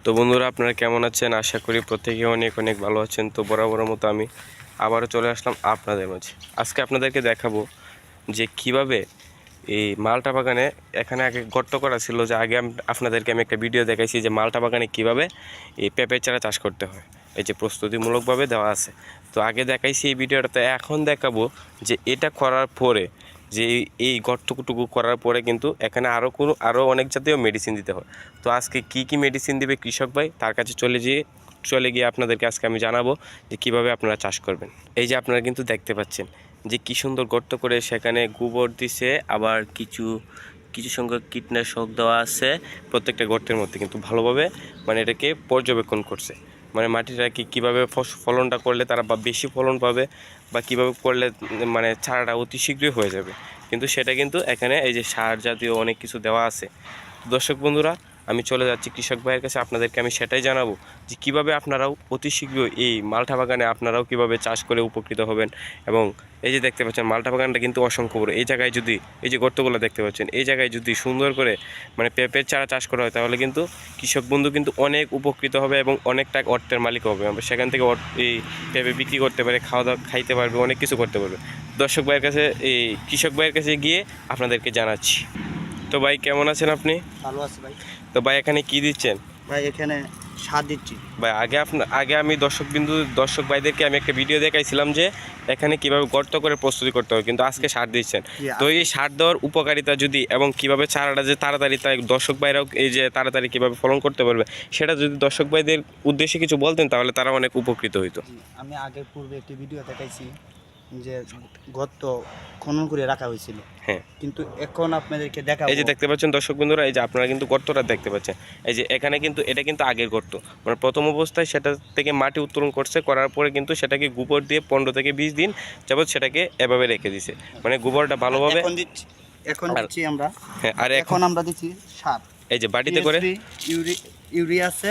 তো বন্ধুরা, আপনারা কেমন আছেন? আশা করি প্রত্যেকে অনেক অনেক ভালো আছেন। তো বরাবরের মতো আমি আবারও চলে আসলাম আপনাদের মাঝে। আজকে আপনাদেরকে দেখাবো যে কিভাবে এই মালটা বাগানে, এখানে আগে গর্ত করা ছিল, যে আগে আপনাদেরকে আমি একটা ভিডিও দেখাইছি যে মালটা বাগানে কিভাবে এই পেঁপের চারা চাষ করতে হয়, এই যে প্রস্তুতিমূলকভাবে দেওয়া আছে। তো আগে দেখাইছি এই ভিডিওটাতে, এখন দেখাবো যে এটা করার পরে, যে এই গর্তটুকু করার পরে কিন্তু এখানে আরও অনেক জাতীয় মেডিসিন দিতে হয়। তো আজকে কি মেডিসিন দিবে কৃষক ভাই, তার কাছে চলে গিয়ে আপনাদেরকে আজকে আমি জানাবো যে কিভাবে আপনারা চাষ করবেন। এই যে আপনারা কিন্তু দেখতে পাচ্ছেন যে কী সুন্দর গর্ত করে সেখানে গোবর দিছে, আবার কিছু সংখ্যক কীটনাশক দেওয়া আছে প্রত্যেকটা গর্তের মধ্যে, কিন্তু ভালোভাবে মানে এটাকে পর্যবেক্ষণ করছে। মানে মাটিটাকে কীভাবে ফলনটা করলে তারা বেশি ফলন পাবে, বা কীভাবে করলে মানে চারাটা অতি শীঘ্রই হয়ে যাবে। কিন্তু সেটা কিন্তু এখানে এই যে সার জাতীয় অনেক কিছু দেওয়া আছে। দর্শক বন্ধুরা, আমি চলে যাচ্ছি কৃষক ভাইয়ের কাছে, আপনাদেরকে আমি সেটাই জানাবো যে কীভাবে আপনারাও অতি শীঘ্রই এই মালটা বাগানে আপনারাও কীভাবে চাষ করে উপকৃত হবেন। এবং এই যে দেখতে পাচ্ছেন মালটা বাগানটা কিন্তু অসংখ্য বড়। এই জায়গায় যদি, এই যে গর্তগুলো দেখতে পাচ্ছেন, এই জায়গায় যদি সুন্দর করে মানে পেঁপের চারা চাষ করা হয়, তাহলে কিন্তু কৃষক বন্ধু কিন্তু অনেক উপকৃত হবে এবং অনেকটা অর্থের মালিক হবে। সেখান থেকে এই পেঁপে বিক্রি করতে পারে, খাওয়া দাওয়া খাইতে পারবে, অনেক কিছু করতে পারবে। দর্শক ভাইয়ের কাছে, এই কৃষক ভাইয়ের কাছে গিয়ে আপনাদেরকে জানাচ্ছি। তো ভাই, কেমন আছেন আপনি? ভালো আছে ভাই। তো ভাই, এখানে কি দিচ্ছেন? ভাই এখানে সার দিচ্ছি ভাই। আগে আমি দর্শক ভাইদেরকে আমি একটা ভিডিও দেখাইছিলাম যে এখানে কিভাবে গর্ত করে প্রস্তুতি করতে হবে, কিন্তু আজকে সার দিচ্ছেন। তো এই সার দেওয়ার উপকারিতা যদি, এবং কিভাবে চারাটা যে তাড়াতাড়ি, তাই দর্শক ভাইরাও এই যে তাড়াতাড়ি কিভাবে ফলন করতে পারবে, সেটা যদি দর্শক ভাইদের উদ্দেশ্যে কিছু বলতেন, তাহলে তারা অনেক উপকৃত হইতো। আমি আগের পূর্বে একটি ভিডিও দেখাইছি যে গর্ত খনন করে রাখা হয়েছিল। হ্যাঁ, কিন্তু এখন আপনাদেরকে দেখাবো। এই যে দেখতে পাচ্ছেন দর্শক বন্ধুরা, এই যে আপনারা কিন্তু গর্তটা দেখতে পাচ্ছেন। এই যে এখানে কিন্তু এটা কিন্তু আগের গর্ত, মানে প্রথম অবস্থায় সেটা থেকে মাটি উত্তোলন করার পরে কিন্তু সেটাকে গোবর দিয়ে 15 থেকে 20 দিন যাবত সেটাকে এভাবে রেখে দিছে, মানে গোবরটা ভালোভাবে এখন দিচ্ছি আমরা। হ্যাঁ, আর এখন আমরা দিচ্ছি সার, এই যে বাটিতে করে ইউরিয়া আছে,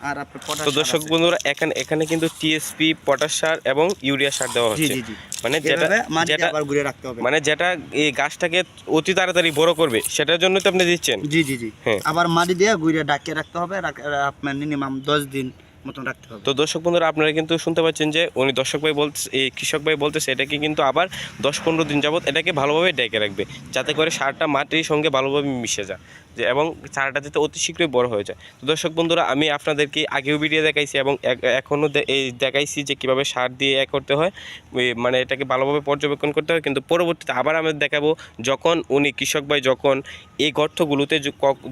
আর আপনার পটাশ। তো দর্শক বন্ধুরা, এখানে কিন্তু টিএসপি, পটাশ সার এবং ইউরিয়া সার দেওয়া হচ্ছে। মানে যেটা এই গাছটাকে অতি তাড়াতাড়ি বড় করবে, সেটার জন্য তো আপনি দিচ্ছেন। জি। হ্যাঁ, আবার মাটি দিয়ে গুঁড়ে ডাকিয়ে রাখতে হবে, আপনার মিনিমাম 10 দিন মতন রাখতে হবে। তো দর্শক বন্ধুরা, আপনারা কিন্তু শুনতে পাচ্ছেন যে উনি এই কৃষক ভাই বলতেছে এটাকে কিন্তু আবার 10-15 দিন যাবত এটাকে ভালোভাবে ডেকে রাখবে, যাতে করে সারটা মাটির সঙ্গে ভালোভাবে মিশে যায়, এবং চারাটা যাতে অতি শীঘ্রই বড় হয়ে যায়। তো দর্শক বন্ধুরা, আমি আপনাদেরকে আগেও ভিডিও দেখাইছি এবং এখনও দেখাইছি যে কীভাবে সার দিয়ে করতে হয়, মানে এটাকে ভালোভাবে পর্যবেক্ষণ করতে হয়। কিন্তু পরবর্তীতে আবার আমি দেখাবো, যখন উনি কৃষক ভাই যখন এই গর্তগুলোতে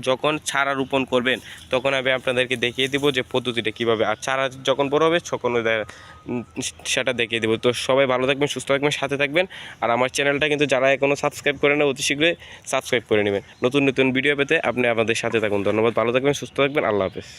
যখন চারা রোপণ করবেন, তখন আমি আপনাদেরকে দেখিয়ে দেবো যে পদ্ধতিটা কীভাবে, আর চারা যখন বড় হবে তখন সেটা দেখিয়ে দেবো। তো সবাই ভালো থাকবেন, সুস্থ থাকবেন, সাথে থাকবেন। আর আমার চ্যানেলটা কিন্তু যারা এখনও সাবস্ক্রাইব করে না, অতি শীঘ্রই সাবস্ক্রাইব করে নেবেন। নতুন ভিডিও পেতে আপনি আমাদের সাথে থাকুন। ধন্যবাদ, ভালো থাকবেন, সুস্থ থাকবেন, আল্লাহ হাফেজ।